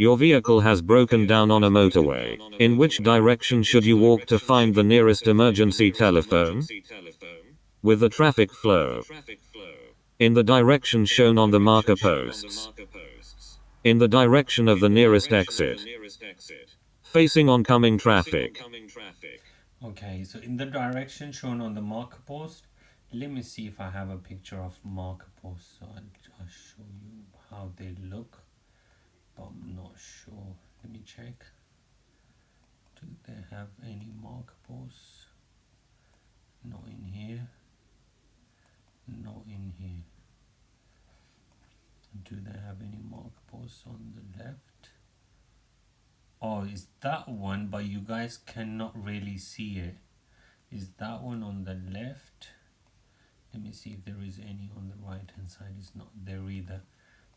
Your vehicle has broken down on a motorway. In which direction should you walk to find the nearest emergency telephone? With the traffic flow. In the direction shown on the marker posts. In the direction of the nearest exit. Facing oncoming traffic. Okay, so in the direction shown on the marker post, let me see if I have a picture of marker post. So I'll show you how they look, but I'm not sure. Let me check. Do they have any marker posts? Not in here. Not in here. Do they have any marker posts on the left? Oh, is that one, but you guys cannot really see it. Is that one on the left? Let me see if there is any on the right hand side. It's not there either.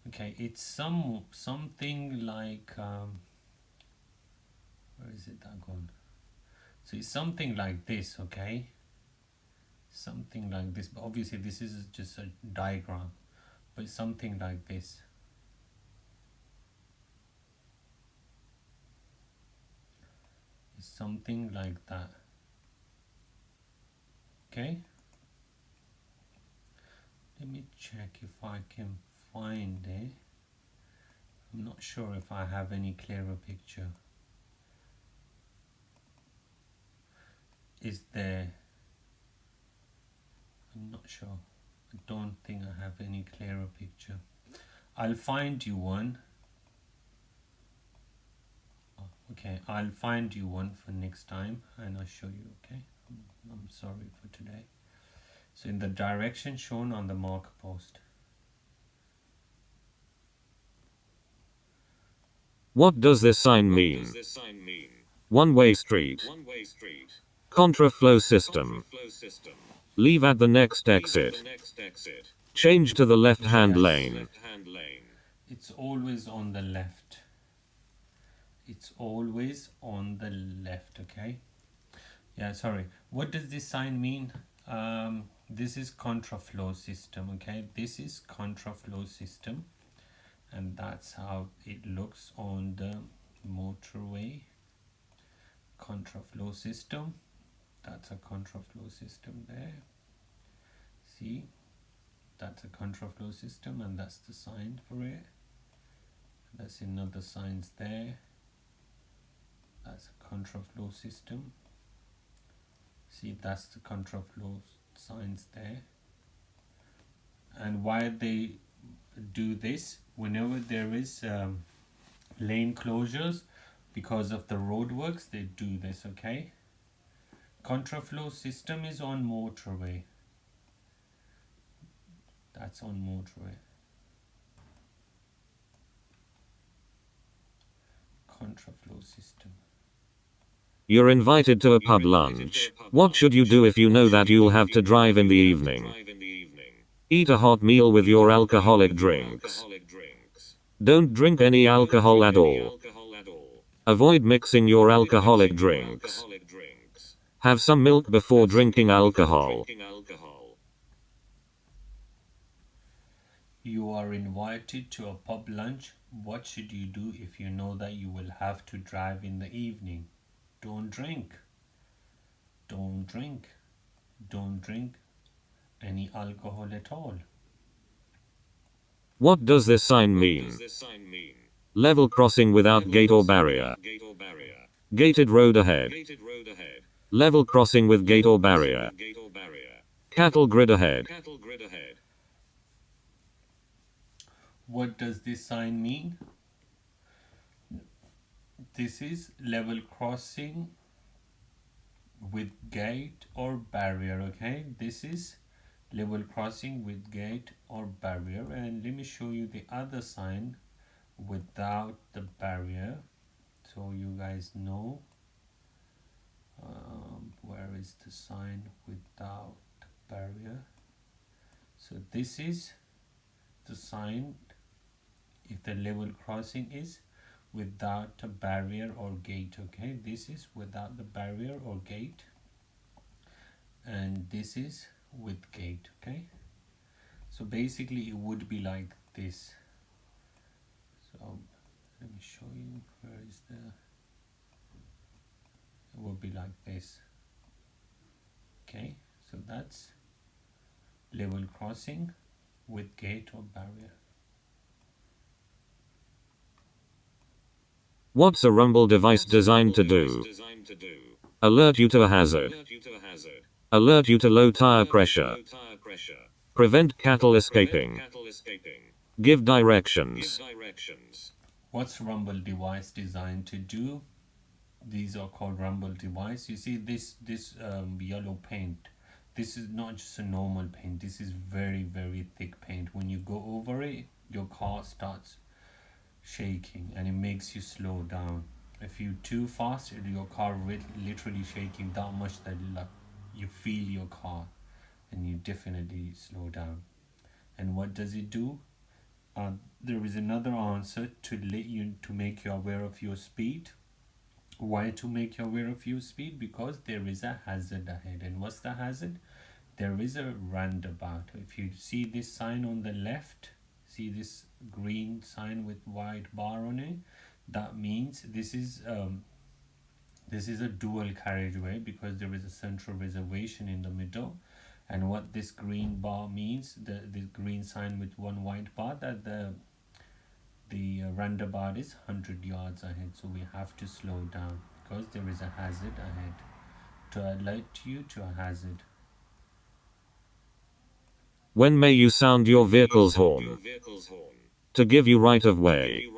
Okay, it's something like where is it that gone? So it's something like this, okay? Something like this, but obviously this is just a diagram, but it's something like this. It's something like that. Okay, let me check if I can find it. I'm not sure if I have any clearer picture. Is there? I'm not sure. I don't think I have any clearer picture. I'll find you one. Oh, okay, I'll find you one for next time and I'll show you, okay? I'm sorry for today. So in the direction shown on the marker post. What does this sign mean? One-way street. Contraflow system. Leave at the next exit. Change to the left-hand lane. It's always on the left. It's always on the left, okay? Yeah, sorry. What does this sign mean? This is contraflow system, okay? This is contraflow system, and that's how it looks on the motorway. Contraflow system. That's a contraflow system there. See? That's a contraflow system, and that's the sign for it. That's another signs there. That's a contraflow system. See, that's the contraflow signs there. And why they do this, whenever there is lane closures because of the roadworks, they do this, okay? Contraflow system is on motorway. That's on motorway. Contraflow system. You're invited to a pub lunch. What should you do if you know that you'll have to drive in the evening? Eat a hot meal with your alcoholic drinks. Don't drink any alcohol at all. Avoid mixing your alcoholic drinks. Have some milk before drinking alcohol. You are invited to a pub lunch. What should you do if you know that you will have to drive in the evening? Don't drink. Don't drink. Don't drink any alcohol at all. What does this sign mean? Level crossing without gate or barrier. Gated road ahead. Level crossing with gate or barrier. Cattle grid ahead. What does this sign mean? This is level crossing with gate or barrier, okay? This is level crossing with gate or barrier, and let me show you the other sign without the barrier so you guys know. Where is the sign without the barrier? So this is the sign if the level crossing is without a barrier or gate, okay? This is without the barrier or gate, and this is with gate, okay? So basically it would be like this. So Let me show you where is the, it will be like this. Okay, so that's level crossing with gate or barrier. What's a rumble device designed to do? Alert you to a hazard. Alert you to low tire pressure. Prevent cattle escaping. Give directions. What's rumble device designed to do? These are called rumble device. You see this yellow paint. This is not just a normal paint. This is very thick paint. When you go over it, your car starts shaking and it makes you slow down. If you're too fast, your car literally shaking that much that you feel your car and you definitely slow down. And what does it do? There is another answer to make you aware of your speed. Why to make you aware of your speed? Because there is a hazard ahead. And what's the hazard? There is a roundabout. If you see this sign on the left, see this green sign with white bar on it, that means this is a dual carriageway, because there is a central reservation in the middle. And what this green bar means, the green sign with one white bar, that the roundabout is 100 yards ahead. So we have to slow down because there is a hazard ahead, to alert you to a hazard. When may you sound your vehicle's horn? To give you right of way.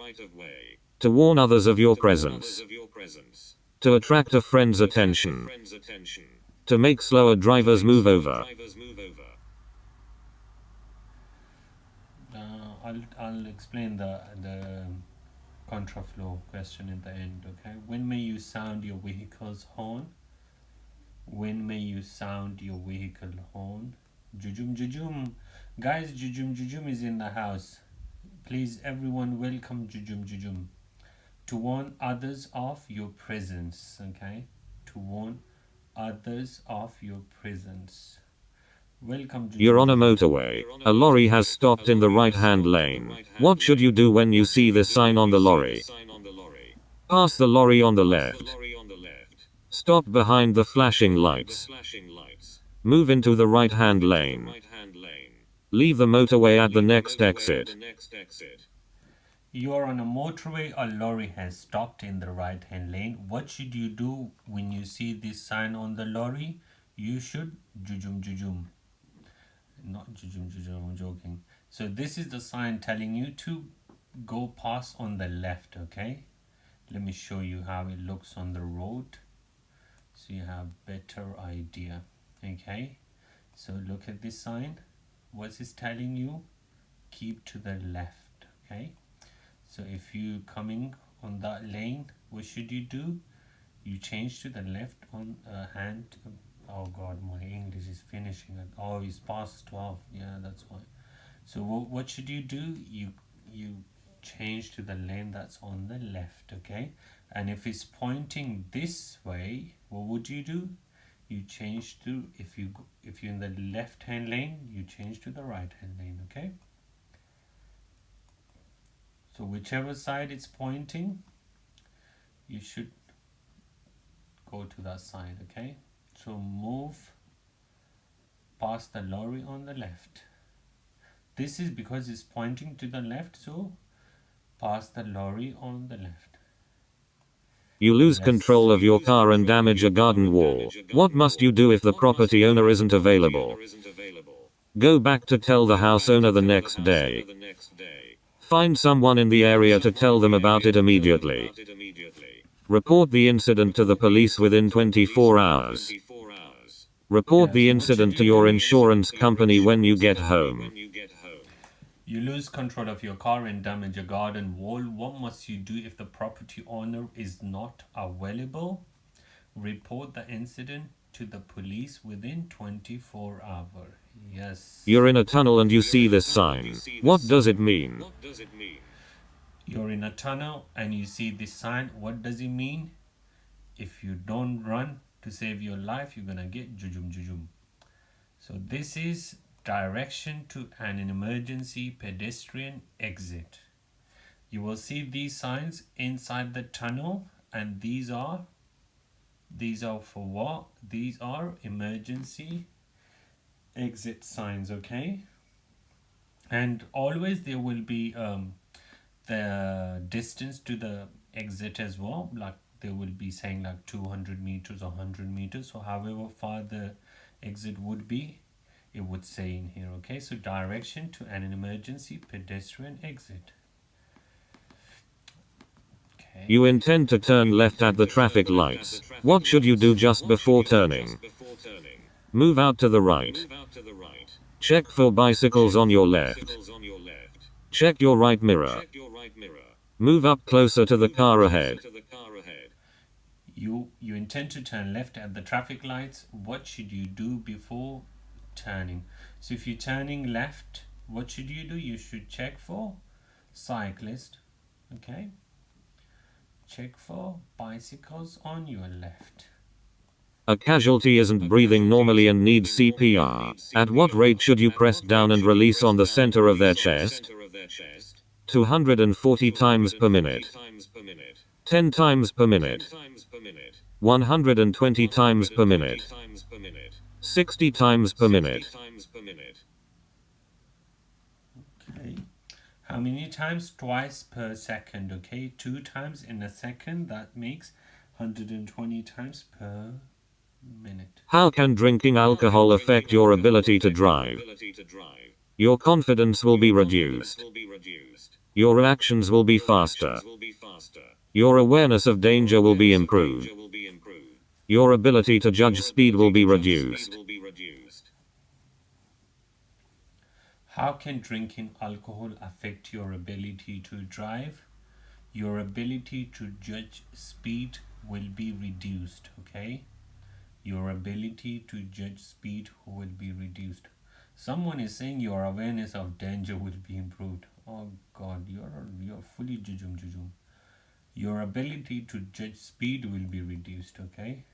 To warn others of your presence. To attract a friend's attention. To make slower drivers move over. I'll explain the contraflow question in the end. Okay, when may you sound your vehicle's horn? When may you sound your vehicle horn? Jujum Jujum, guys, Jujum Jujum is in the house. Please, everyone, welcome Jujum Jujum. To warn others of your presence. Okay, to warn others of your presence. Welcome Jujum. You're on a motorway. A lorry has stopped in the right-hand lane. What should you do when you see this sign on the lorry? Pass the lorry on the left. Stop behind the flashing lights. Move into the right-hand lane. Leave the motorway at the next exit. You are on a motorway, a lorry has stopped in the right-hand lane. What should you do when you see this sign on the lorry? You should jujum jujum. Not jujum jujum, I'm joking. So this is the sign telling you to go past on the left, okay? Let me show you how it looks on the road, so you have better idea. Okay, so look at this sign. What's it telling you? Keep to the left. Okay, so if you coming on that lane, what should you do? You change to the left on hand. Oh god, my English is finishing it. Oh, it's past 12. Yeah, that's why. So what should you do? You change to the lane that's on the left. Okay, and if it's pointing this way, what would you do? You change to, if you're in the left hand lane, you change to the right hand lane. Okay, so whichever side it's pointing, you should go to that side. Okay, so move past the lorry on the left. This is because it's pointing to the left, so pass the lorry on the left. You lose control of your car and damage a garden wall. What must you do if the property owner isn't available? Go back to tell the house owner the next day. Find someone in the area to tell them about it immediately. Report the incident to the police within 24 hours. Report the incident to your insurance company when you get home. You lose control of your car and damage a garden wall. What must you do if the property owner is not available? Report the incident to the police within 24 hours. Yes. You're in a tunnel and you see this sign. What does it mean? You're in a tunnel and you see this sign. What does it mean? If you don't run to save your life, you're gonna get jujum jujum. So this is direction to an emergency pedestrian exit. You will see these signs inside the tunnel, and these are for what? These are emergency exit signs, okay? And always there will be the distance to the exit as well, like they will be saying like 200 meters or 100 meters, so however far the exit would be, it would say in here, okay? So direction to an emergency pedestrian exit. Okay. You intend to turn left at the traffic lights. What should you do just before turning? Move out to the right. Check for bicycles on your left. Check your right mirror. Move up closer to the car ahead. You intend to turn left at the traffic lights. What should you do before turning? So if you're turning left, what should you do? You should check for cyclist, okay? Check for bicycles on your left. A casualty isn't breathing normally and needs CPR. At what rate should you press down and release on the center of their chest? 240 times per minute. 10 times per minute. 120 times per minute. 60 times per minute. Okay. How many times? Twice per second, okay? 2 times in a second, that makes 120 times per minute. How can drinking alcohol affect your ability to drive? Your confidence will be reduced. Your reactions will be faster. Your awareness of danger will be improved. Your ability to judge speed will be reduced. How can drinking alcohol affect your ability to drive? Your ability to judge speed will be reduced, okay? Your ability to judge speed will be reduced. Someone is saying your awareness of danger will be improved. Oh God, you're fully jujum. Your ability to judge speed will be reduced, okay?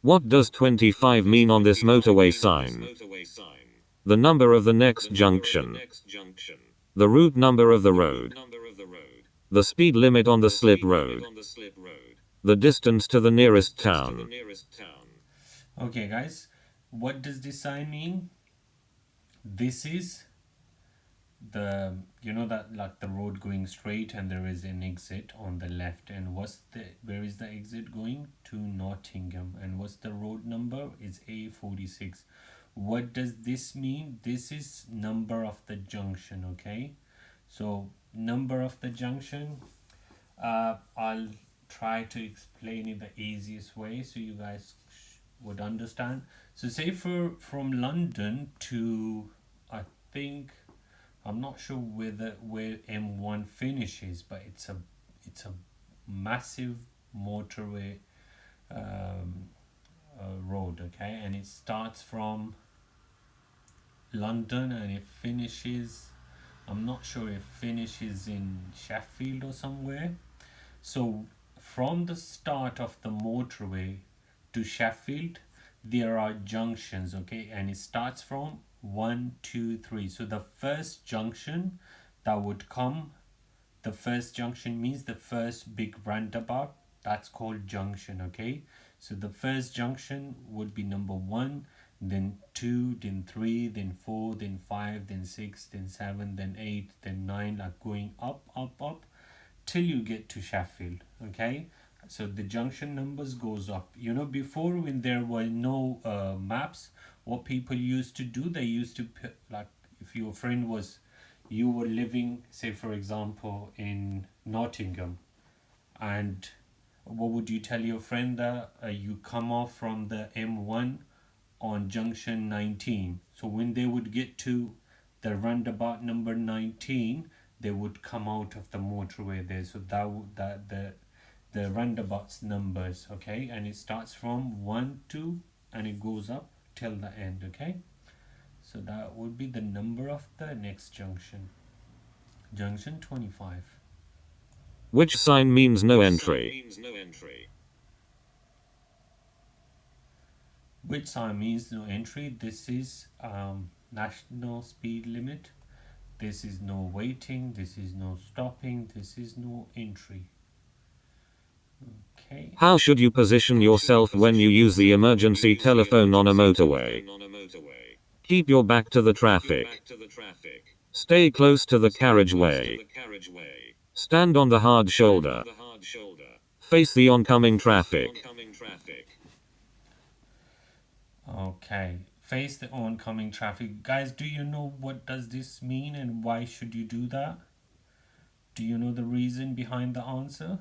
What does 25 mean on this motorway sign? The number of the next junction. The route number of the road. The speed limit on the slip road. The distance to the nearest town. Okay guys, what does this sign mean? This is the, you know, that like the road going straight and there is an exit on the left, and where is the exit going? To Nottingham. And what's the road number? Is A46. What does this mean? This is number of the junction, okay? So number of the junction, I'll try to explain it the easiest way so you guys would understand. So say from London to, I think, I'm not sure where M1 finishes, but it's a massive motorway road, okay? And it starts from London and it finishes, I'm not sure, it finishes in Sheffield or somewhere. So from the start of the motorway to Sheffield, there are junctions, okay? And it starts from 1, 2, 3. So the first junction that would come, the first junction means the first big roundabout, that's called junction, okay? So the first junction would be number 1, then 2, then 3, then 4, then 5, then 6, then 7, then 8, then 9, like going up till you get to Sheffield, okay? So the junction numbers goes up. You know, before when there were no maps, what people used to do, they used to put, like, if your friend was, you were living, say for example, in Nottingham, and what would you tell your friend that you come off from the M1 on junction 19. So when they would get to the roundabout number 19, they would come out of the motorway there. So that the roundabout's numbers, okay? And it starts from 1, 2, and it goes up till the end, okay? So that would be the number of the next junction. Junction 25. Which sign means no entry? Which sign means no entry? This is national speed limit. This is no waiting, this is no stopping, this is no entry. Okay. How should you position yourself when you use the emergency telephone on a motorway? Keep your back to the traffic. Stay close to the carriageway. Stand on the hard shoulder. Face the oncoming traffic. Okay. Face the oncoming traffic. Guys, do you know what does this mean and why should you do that? Do you know the reason behind the answer?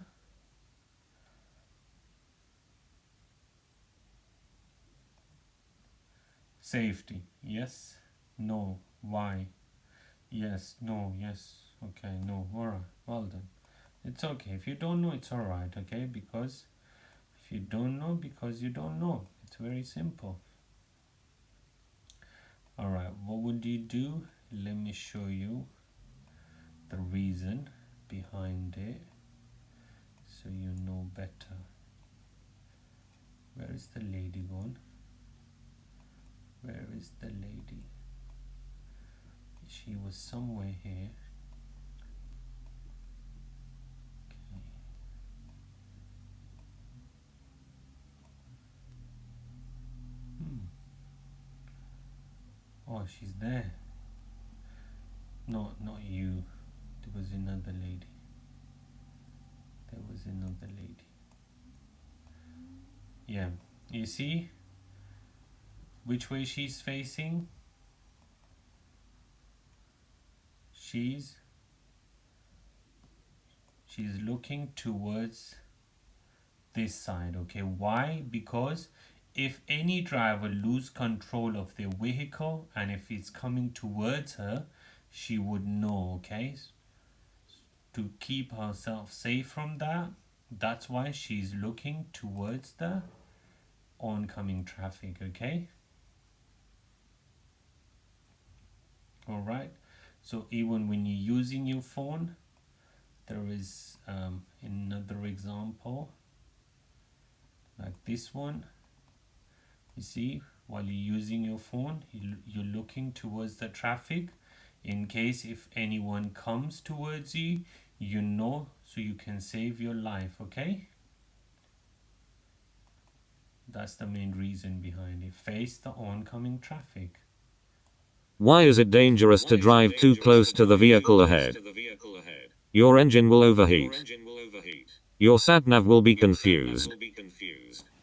Safety. Yes. No. Why? Yes. No. Yes. Okay. No. Alright. Well done. It's okay. If you don't know, it's alright. Okay. Because if you don't know, because you don't know. It's very simple. Alright. What would you do? Let me show you the reason behind it so you know better. Where is the lady gone? Where is the lady? She was somewhere here. Okay. Oh, she's there. No, not you. There was another lady. There was another lady. Yeah. You see which way she's facing? She's looking towards this side. Okay, why? Because if any driver lose control of their vehicle and if it's coming towards her, she would know. Okay, to keep herself safe from that, that's why she's looking towards the oncoming traffic. Okay, all right. So even when you're using your phone, there is another example like this one. You see, while you're using your phone, you're looking towards the traffic in case if anyone comes towards you, you know, so you can save your life. Okay, that's the main reason behind it. Face the oncoming traffic. Why is it dangerous to drive too close to the vehicle ahead? Your engine will overheat. Your sat-nav will be confused.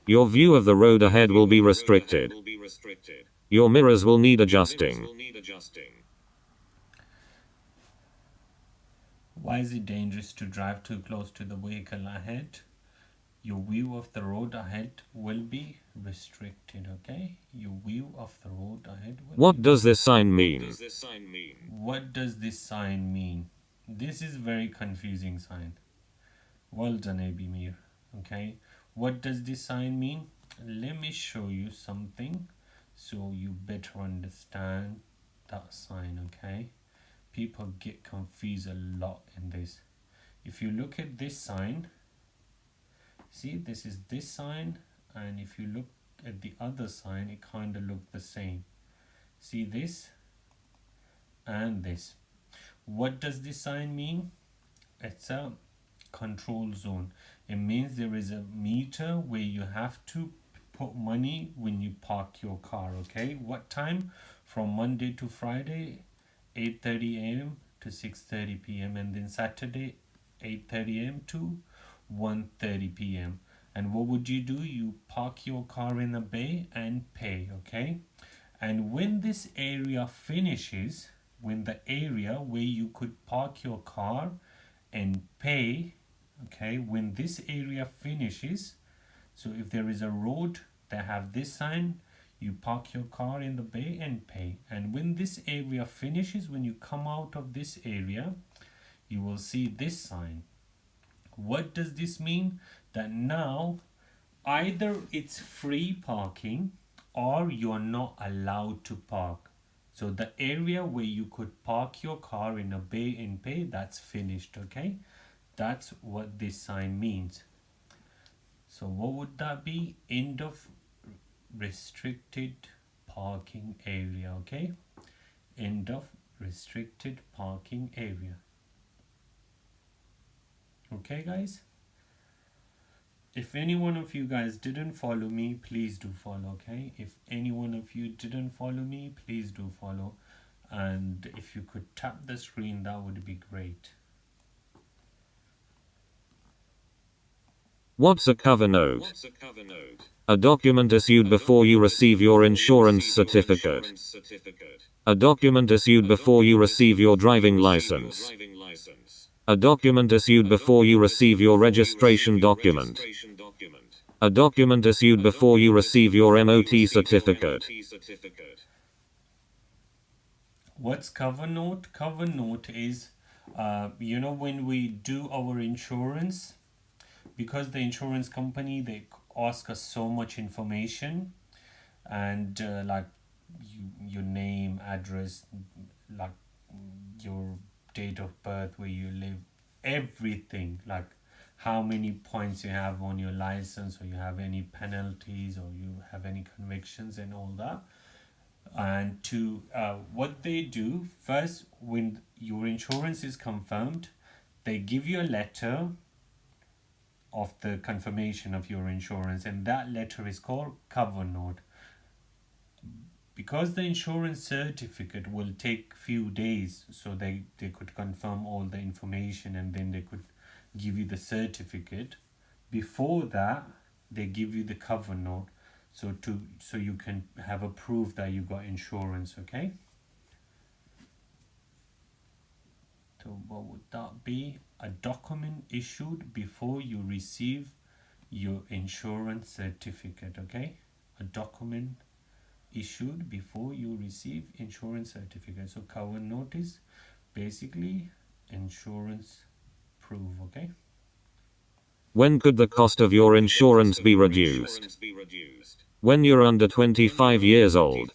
Your view of the road ahead will be restricted. Your mirrors will need adjusting. Why is it dangerous to drive too close to the vehicle ahead? Your view of the road ahead will be restricted. Okay, your view of the road ahead will What does this sign mean? What does this sign mean? This is very confusing sign. Well done, Abimir. Okay, what does this sign mean? Let me show you something so you better understand that sign. Okay, people get confused a lot in this. If you look at this sign, see, this is this sign, and if you look at the other sign, it kind of look the same. See this and this. What does this sign mean? It's a control zone. It means there is a meter where you have to put money when you park your car. Okay, what time? From Monday to Friday, 8:30 a.m. to 6:30 p.m. and then Saturday, 8:30 a.m. to 1:30 p.m. And what would you do? You park your car in the bay and pay. Okay, and when this area finishes, when the area where you could park your car and pay, okay, when this area finishes, so if there is a road that have this sign, you park your car in the bay and pay. And when this area finishes, when you come out of this area, you will see this sign. What does this mean? That now either it's free parking or you're not allowed to park. So the area where you could park your car in a bay and pay, that's finished. Okay, that's what this sign means. So what would that be? End of restricted parking area. Okay, end of restricted parking area. Okay guys, if any one of you guys didn't follow me, please do follow. Okay, if any one of you didn't follow me, please do follow, and if you could tap the screen, that would be great. What's a cover note? A document issued before you receive your insurance certificate. A document issued before you receive your driving license. A document issued before you receive your registration document. A document issued before you receive your MOT certificate. What's cover note? Cover note is, when we do our insurance, because the insurance company, they ask us so much information, and like your name, address, like your date of birth, where you live, everything, like how many points you have on your license, or you have any penalties, or you have any convictions and all that. And to what they do first, when your insurance is confirmed, they give you a letter of the confirmation of your insurance, and that letter is called cover note. Because the insurance certificate will take few days, so they could confirm all the information, and then they could give you the certificate. Before that, they give you the cover note, so you can have a proof that you got insurance. Okay, so what would that be? A document issued before you receive your insurance certificate. Okay, a document issued before you receive insurance certificate. So cover notice, basically insurance proof. Okay, When could the cost of your insurance be reduced? When you're under 25 years old.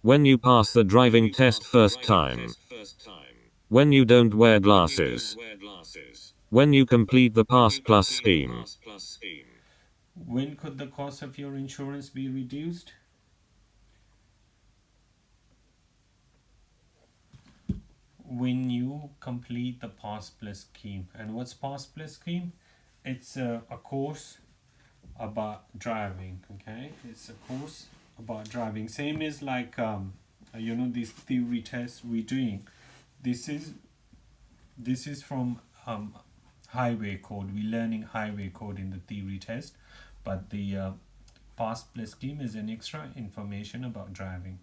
When you pass the driving test first time. When you don't wear glasses. When you complete the Pass Plus scheme. when could the cost of your insurance be reduced? When you complete the Pass Plus scheme. And what's Pass Plus scheme? It's a course about driving. Okay, it's a course about driving, same as like these theory tests we're doing. This is from highway code. We're learning highway code in the theory test, but the Pass Plus scheme is an extra information about driving.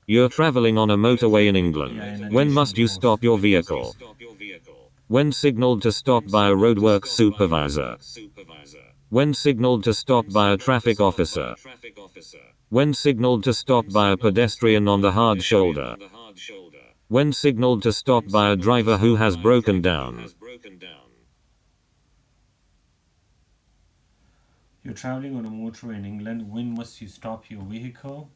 You're traveling on a motorway in England. Yeah, When must you stop your vehicle? When signaled to stop by a roadworks supervisor. When signaled to stop by a traffic officer. When signaled to stop by a pedestrian on the hard shoulder. When signaled to stop by a driver who has broken down. You're traveling on a motorway in England. When must you stop your vehicle?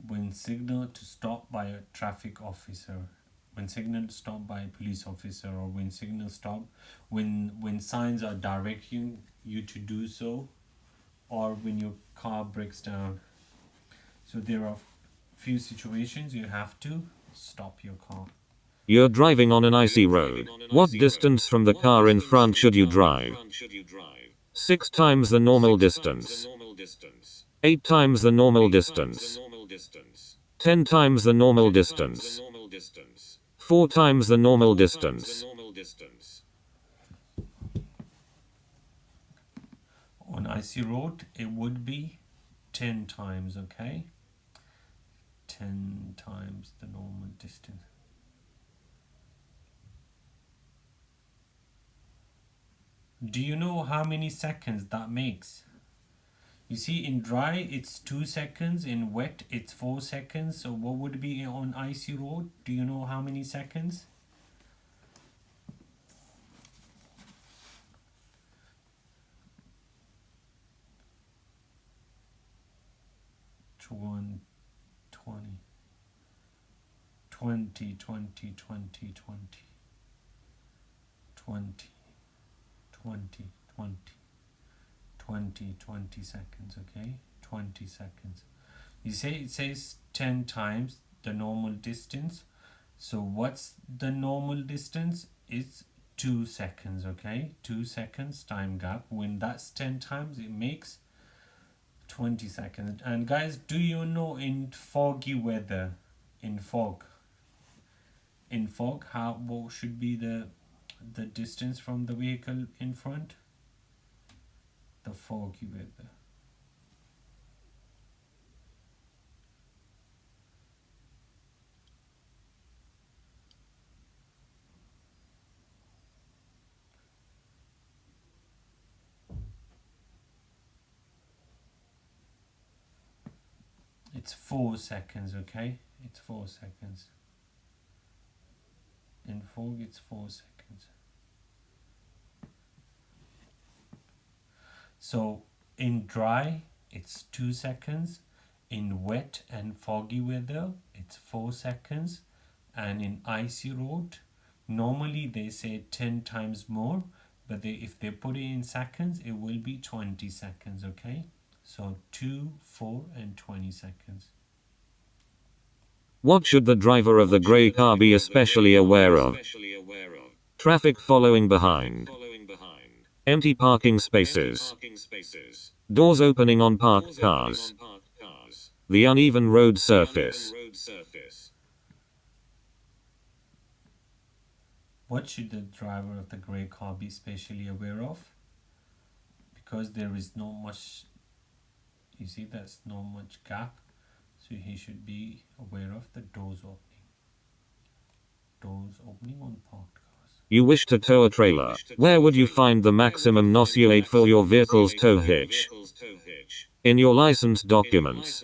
When signaled to stop by a traffic officer. When signaled to stop by a police officer, or when signal stop, when signs are directing you to do so, or when your car breaks down. So there are few situations you have to stop your car. You're driving on an icy road. What distance from the car in front should you drive? 6 times the normal distance. 8 times the normal distance. 10 times the normal distance. 4 times the normal distance. On icy road, it would be 10 times. Okay, 10 times the normal distance. Do you know how many seconds that makes? You see, in dry it's 2 seconds, in wet it's 4 seconds. So what would be on icy road? Do you know how many seconds? 20, 20, 20, 20, 20 seconds. Okay, 20 seconds. It says 10 times the normal distance. So what's the normal distance? It's 2 seconds, okay? 2 seconds time gap. When that's 10 times, it makes 20 seconds. And guys, do you know in foggy weather, in fog, how what should be the distance from the vehicle in front? The foggy weather. It's 4 seconds, okay? It's 4 seconds. In fog, it's 4 seconds. So in dry, it's 2 seconds. In wet and foggy weather, it's 4 seconds. And in icy road, normally they say 10 times more, but if they put it in seconds, it will be 20 seconds, okay? So 2, 4, and 20 seconds. What should the driver of the grey car be especially aware of? Traffic following behind. Empty parking spaces. Doors opening on parked cars. The uneven road surface. What should the driver of the grey car be especially aware of? Because there is not much, you see, there's not much gap, so he should be aware of the doors opening. Doors opening on parked cars. You wish to tow a trailer. Where would you find the maximum NOS weight for your vehicle's tow hitch? In your license documents.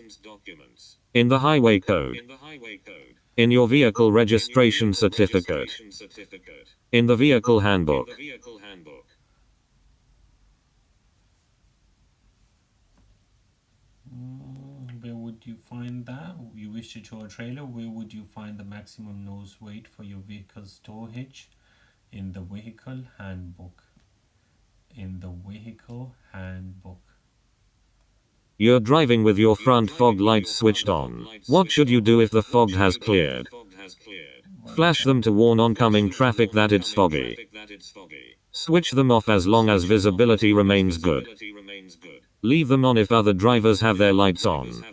In the highway code. In your vehicle registration certificate. In the vehicle handbook. Where would you find that? You wish to tow a trailer, where would you find the maximum nose weight for your vehicle's tow hitch? In the vehicle handbook. In the vehicle handbook. You're driving with your front fog lights switched on. What should you do if the fog has cleared? Flash them to warn oncoming traffic that it's foggy. Switch them off as long as visibility remains good. Leave them on if other drivers have their lights on.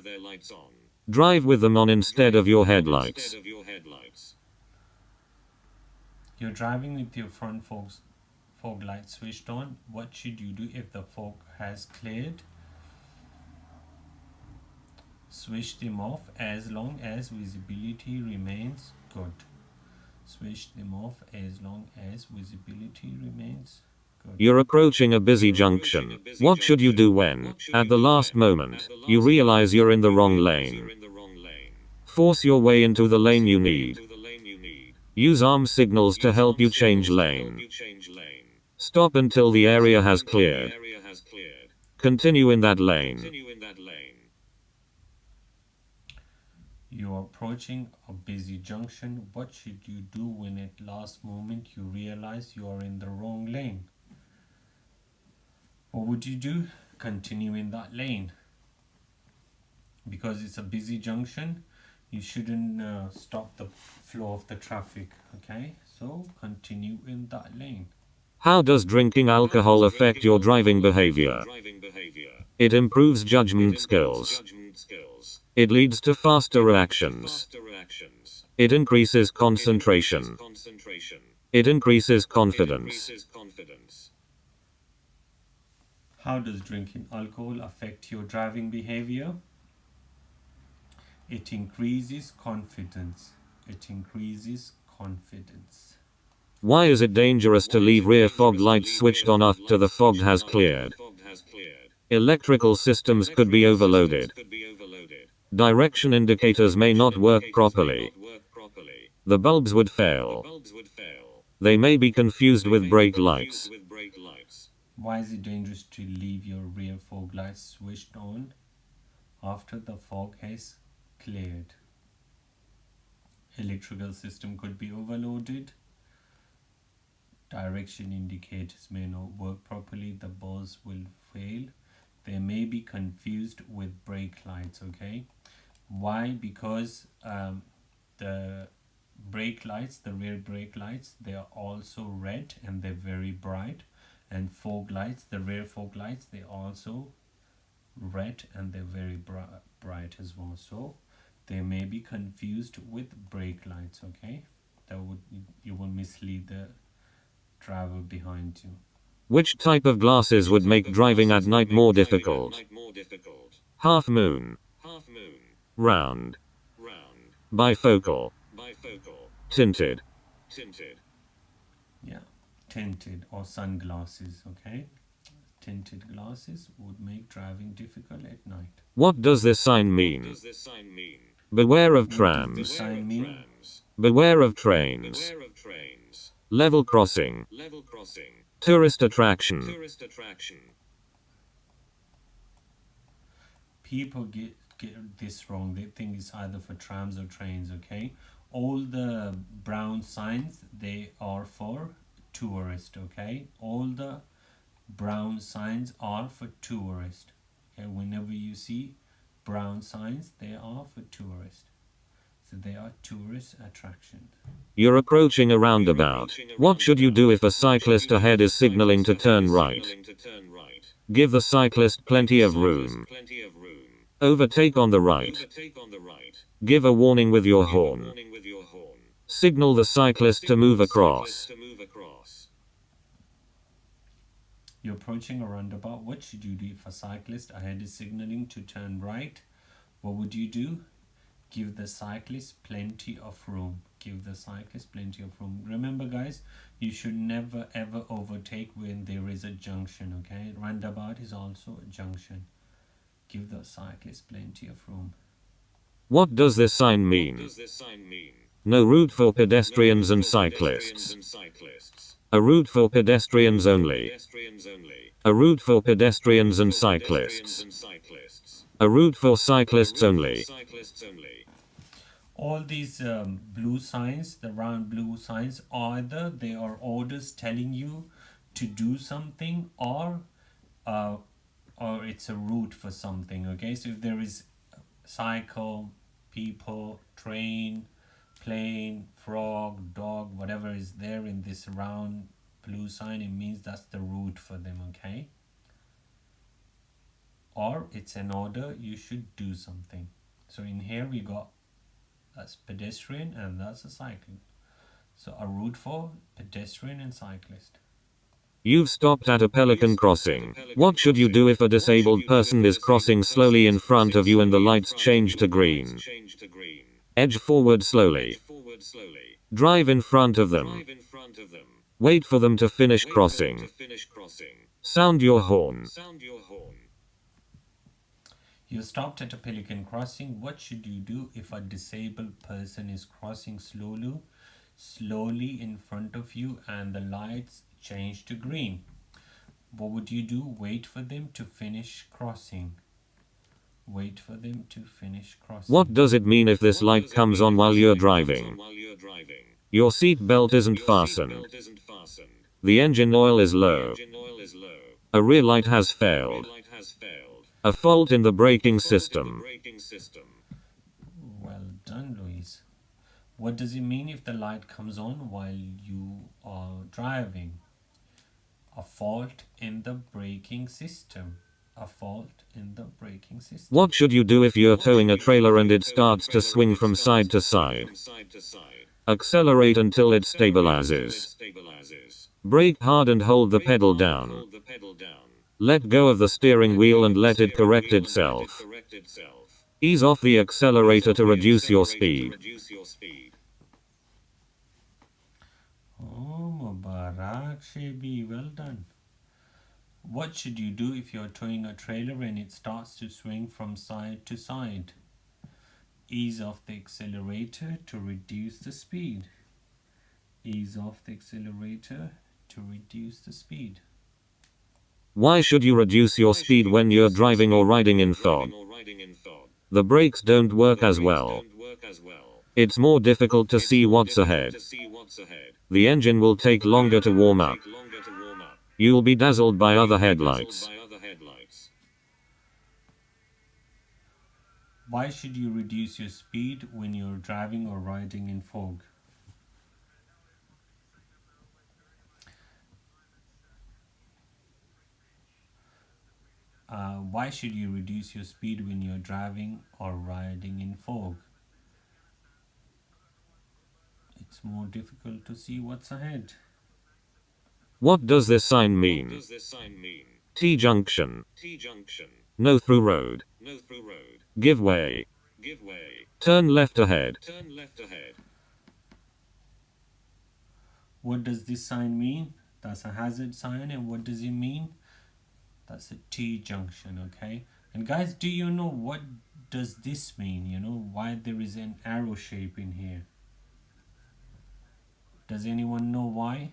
Drive with them on instead of your headlights. You're driving with your front fog lights switched on. What should you do if the fog has cleared? Switch them off as long as visibility remains good. Switch them off as long as visibility remains good. You're approaching a busy junction. What should you do when, at the last moment, you realize you're in the wrong lane? Force your way into the lane you need. Use arm signals to help you change lane. Stop until the area has cleared. Continue in that lane. You're approaching a busy junction. What should you do when at last moment you realize you are in the wrong lane? What would you do? Continue in that lane. Because it's a busy junction, you shouldn't stop the flow of the traffic, okay? So continue in that lane. How does drinking alcohol affect your driving behavior? It improves judgment skills. It leads to faster reactions. It increases concentration. It increases confidence. How does drinking alcohol affect your driving behavior? It increases confidence. It increases confidence. Why is it dangerous to leave rear fog lights switched on after the fog has cleared? Electrical systems could be overloaded. Direction indicators may not work properly. The bulbs would fail. They may be confused with brake lights. Why is it dangerous to leave your rear fog lights switched on after the fog has cleared? Electrical system could be overloaded. Direction indicators may not work properly. The bulbs will fail. They may be confused with brake lights, okay? Why? Because the brake lights, the rear brake lights, they are also red and they're very bright. And fog lights, the rear fog lights, they also red and they're very bright as well. So they may be confused with brake lights. Okay, that would, you will mislead the driver behind you. Which type of glasses would make driving at night more difficult? Half moon, round, bifocal, tinted. Yeah, tinted or sunglasses. Okay, tinted glasses would make driving difficult at night. What does this sign mean? Beware of What does trams. this sign mean? Beware of trains. Level crossing. Tourist attraction. People get this wrong. They think it's either for trams or trains. Okay, all the brown signs, they are for tourist. Okay, all the brown signs are for tourist. Okay, whenever you see brown signs, they are for tourist. So they are tourist attractions. You're approaching a roundabout. What should you do if a cyclist ahead is signaling to turn right? Give the cyclist plenty of room. Overtake on the right. Give a warning with your horn. Signal the cyclist to move across. You're approaching a roundabout. What should you do if a cyclist ahead is signaling to turn right? What would you do? Give the cyclist plenty of room. Give the cyclist plenty of room. Remember, guys, you should never ever overtake when there is a junction. Okay, roundabout is also a junction. Give the cyclist plenty of room. What does this sign mean? No route for pedestrians and cyclists. A route for pedestrians only. A route for pedestrians and cyclists. A route for cyclists only. All these blue signs, the round blue signs, either they are orders telling you to do something, or it's a route for something. Okay, so if there is cycle, people, train, plane, frog, dog, whatever is there in this round blue sign, it means that's the route for them. Okay, or it's an order, you should do something. So in here we got that's pedestrian and that's a cycle. So a route for pedestrian and cyclist. You've stopped at a pelican crossing. What should you do if a disabled person is crossing slowly in front of you and the lights change to green? Edge forward slowly. Drive in front of them. Wait for them to finish crossing. Sound your horn. You stopped at a pelican crossing. What should you do if a disabled person is crossing slowly in front of you and the lights change to green? What would you do? Wait for them to finish crossing. Wait for them to finish crossing. What does it mean if this light comes on while you're driving? Your seat belt isn't fastened. The engine oil is low. A rear light has failed. A fault in the braking system. Well done, Louise. What does it mean if the light comes on while you are driving? A fault in the braking system. A fault in the braking system. What should you do if you're towing a trailer and it starts to swing from side to side? Accelerate until it stabilizes. Brake hard and hold the pedal down. Let go of the steering wheel and let it correct itself. Ease off the accelerator to reduce your speed. Oh, Mubarak Shebi, well done. What should you do if you're towing a trailer and it starts to swing from side to side? Ease off the accelerator to reduce the speed. Ease off the accelerator to reduce the speed. Why should you reduce your speed when you're driving or riding in fog? The brakes don't work as well. It's more difficult to see what's ahead. The engine will take longer to warm up. You'll be dazzled by other headlights. Why should you reduce your speed when you're driving or riding in fog? Why should you reduce your speed when you're driving or riding in fog? It's more difficult to see what's ahead. What does this sign mean? T junction. No through road. Give way. Turn left ahead. What does this sign mean? That's a hazard sign. And what does it mean? That's a T junction, okay? And guys, do you know what does this mean? You know why there is an arrow shape in here? Does anyone know why?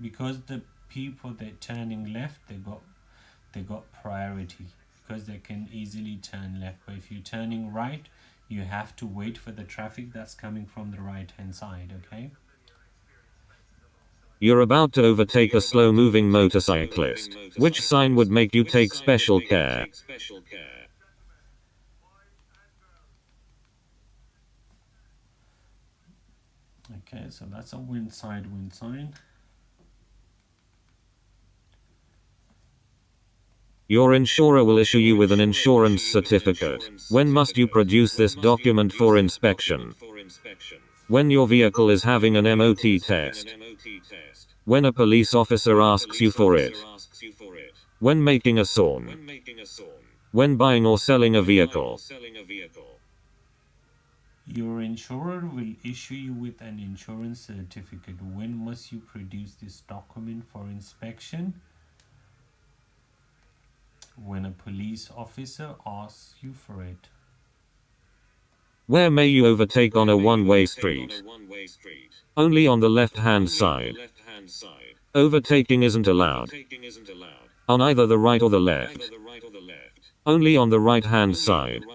Because the people that turning left, they got priority because they can easily turn left. But if you're turning right, you have to wait for the traffic that's coming from the right hand side, okay? You're about to overtake a slow-moving motorcyclist. Which sign would make you take special care? Okay, so that's a wind sign. Your insurer will issue you with an insurance certificate. When must you produce this document for inspection? When your vehicle is having an MOT test. When a police officer asks you for it. When making a SORN. When buying or selling a vehicle. Your insurer will issue you with an insurance certificate. When must you produce this document for inspection? When a police officer asks you for it. Where may you overtake on a one-way street? Only on the left-hand side. Overtaking isn't allowed. On either the right or the left. Only on the right-hand side.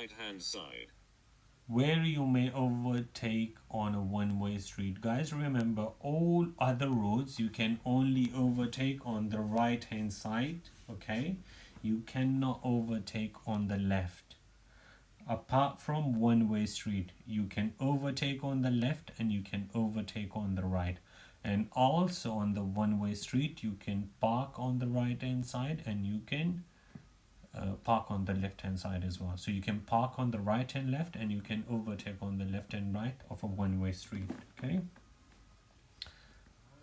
Where you may overtake on a one-way street. Guys, remember, all other roads you can only overtake on the right-hand side, okay? You cannot overtake on the left. Apart from one-way street, you can overtake on the left and you can overtake on the right. And also on the one-way street, you can park on the right-hand side and you can park on the left-hand side as well. So you can park on the right and left and you can overtake on the left and right of a one-way street, okay?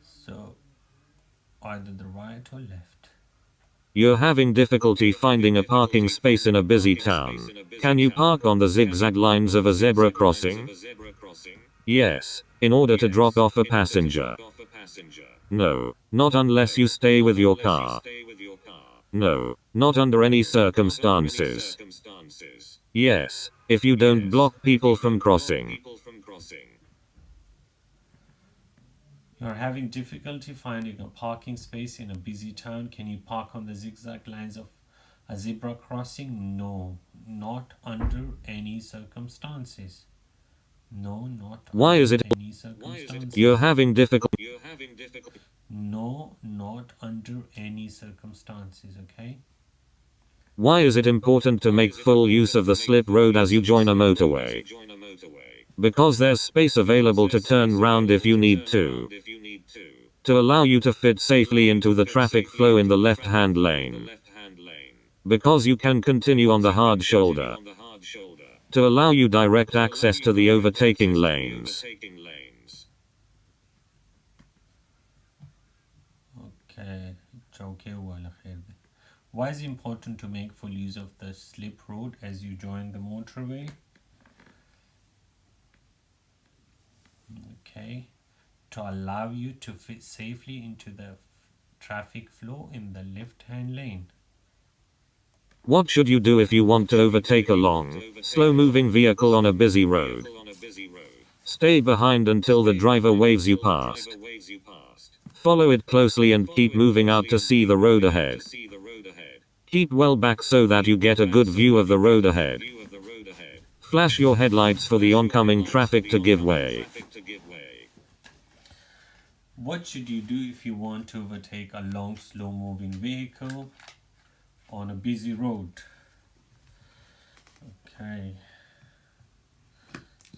So either the right or left. You're having difficulty finding a parking space in a busy town. Can you park on the zigzag lines of a zebra crossing? Yes, in order to drop off a passenger. No, not unless you stay with your car. No, not under any circumstances. Yes, if you don't block people from crossing. You're having difficulty finding a parking space in a busy town. Can you park on the zigzag lines of a zebra crossing? No, not under any circumstances. No, not Why is it? any circumstances. You're having difficulty. No, not under any circumstances, okay? Why is it important to make full use of the slip road as you join a motorway? Because there's space available to turn round if you need to. To allow you to fit safely into the traffic flow in the left-hand lane. Because you can continue on the hard shoulder. To allow you direct access to the overtaking lanes. Okay. Why is it important to make full use of the slip road as you join the motorway? Okay, to allow you to fit safely into the traffic flow in the left-hand lane. What should you do if you want to overtake a long, slow-moving vehicle on a busy road? Stay behind until the driver waves you past. Follow it closely and keep moving out to see the road ahead. Keep well back so that you get a good view of the road ahead. Flash your headlights for the oncoming traffic to give way. What should you do if you want to overtake a long, slow-moving vehicle on a busy road? Okay.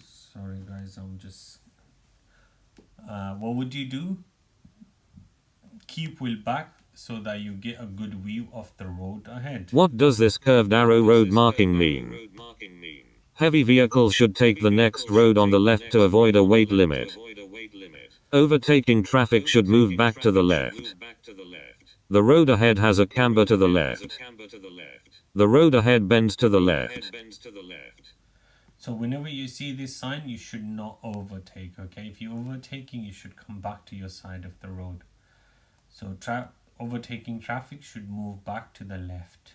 Sorry guys, I'm just... what would you do? Keep wheel back so that you get a good view of the road ahead. What does this curved arrow road marking mean? Heavy vehicles should take the next road on the left to avoid a weight limit. Overtaking traffic should move back to the left. The road ahead has a camber to the left. The road ahead bends to the left. So whenever you see this sign, you should not overtake, okay? If you're overtaking, you should come back to your side of the road. So overtaking traffic should move back to the left.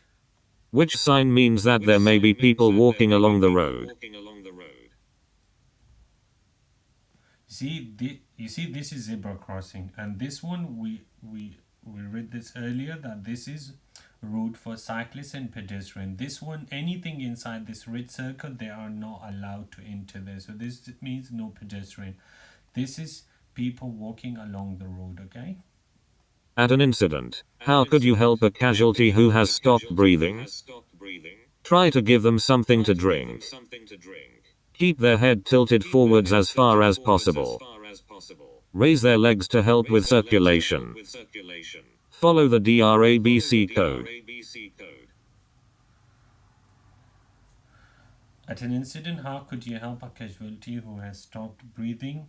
Which sign means that there may be people walking along the road. You see this is zebra crossing, and this one we read this earlier, that this is route for cyclists and pedestrian. This one, anything inside this red circle, they are not allowed to enter there. So this means no pedestrian. This is people walking along the road, okay? At an incident, how could you help a casualty who has stopped breathing? Try to give them something to drink. Keep their head tilted forwards as far as possible. Raise their legs to help with circulation. Follow the DRABC code. At an incident, how could you help a casualty who has stopped breathing?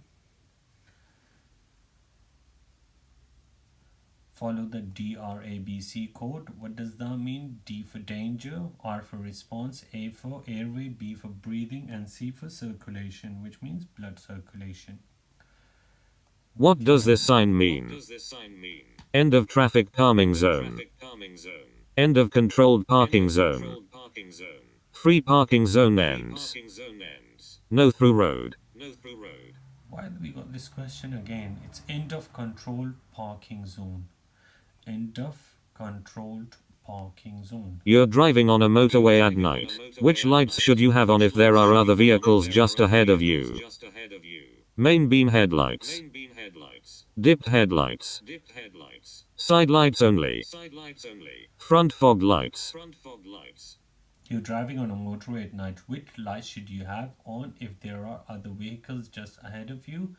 Follow the DRABC code. What does that mean? D for danger, R for response, A for airway, B for breathing, and C for circulation, which means blood circulation. What does this sign mean? End of traffic calming zone. End of controlled parking zone. Free parking zone ends. No through road. Why have we got this question again? It's end of controlled parking zone. End of controlled parking zone. You're driving on a motorway at night. Which lights should you have on if there are other vehicles just ahead of you? Main beam headlights. Dipped headlights. Side lights only. Front fog lights. You're driving on a motorway at night. Which lights should you have on if there are other vehicles just ahead of you?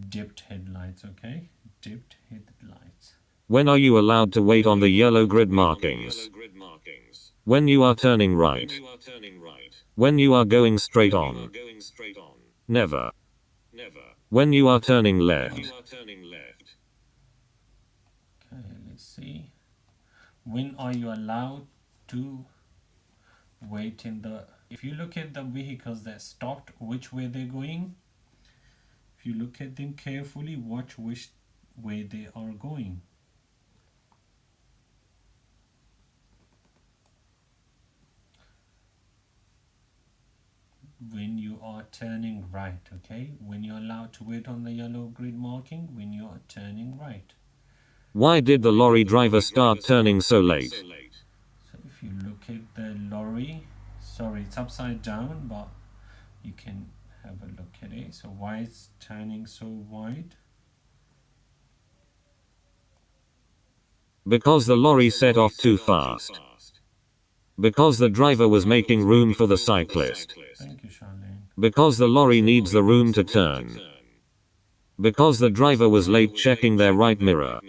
Dipped headlights, okay? Dipped headlights. When are you allowed to wait on the yellow grid markings? When you are turning right. When you are going straight on. Never. When you are turning left. Okay, let's see. When are you allowed to wait in the... If you look at the vehicles that stopped, which way they're going, if you look at them carefully, watch which way they are going. When you are turning right, okay? When you're allowed to wait on the yellow grid marking, when you are turning right. Why did the lorry driver start turning so late? So if you look at the lorry, sorry, it's upside down, but you can have a look at it. So why is turning so wide? Because the lorry set off too fast. Because the driver was making room for the cyclist. Thank you, Charlene. Because the lorry needs the room to turn. Because the driver was late checking their right mirror.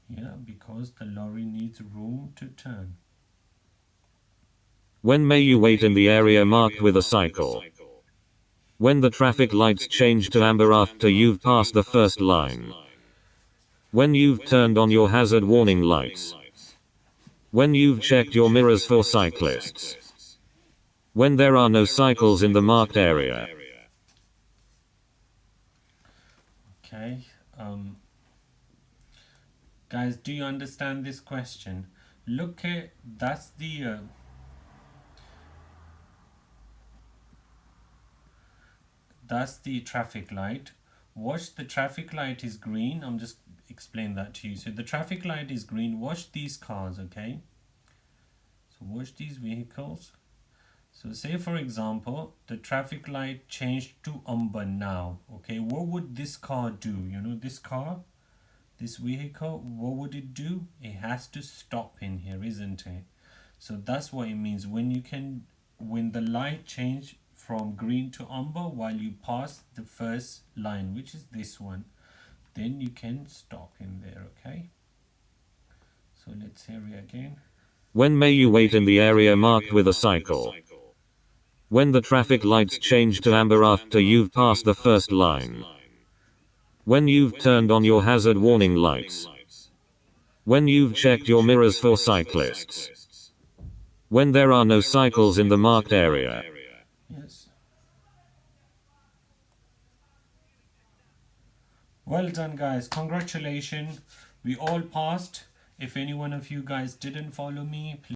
Yeah, because the lorry needs room to turn. When may you wait in the area marked with a cycle? When the traffic lights change to amber after you've passed the first line. When you've turned on your hazard warning lights. When you've checked your mirrors for cyclists. When there are no cycles in the marked area. Okay, guys, do you understand this question? Look at, that's the traffic light. Watch, the traffic light is green. I'm just explain that to you. So the traffic light is green. Watch these cars, okay? So watch these vehicles. So say for example, the traffic light changed to amber now. Okay, what would this car do? You know, this car, this vehicle, what would it do? It has to stop in here, isn't it? So that's what it means when the light change from green to amber while you pass the first line, which is this one, then you can stop in there. Okay, so let's hear it again. When may you wait in the area marked with a cycle? When the traffic lights change to amber after you've passed the first line. When you've turned on your hazard warning lights. When you've checked your mirrors for cyclists. When there are no cycles in the marked area. Yes. Well done, guys. Congratulations. We all passed. If any one of you guys didn't follow me, please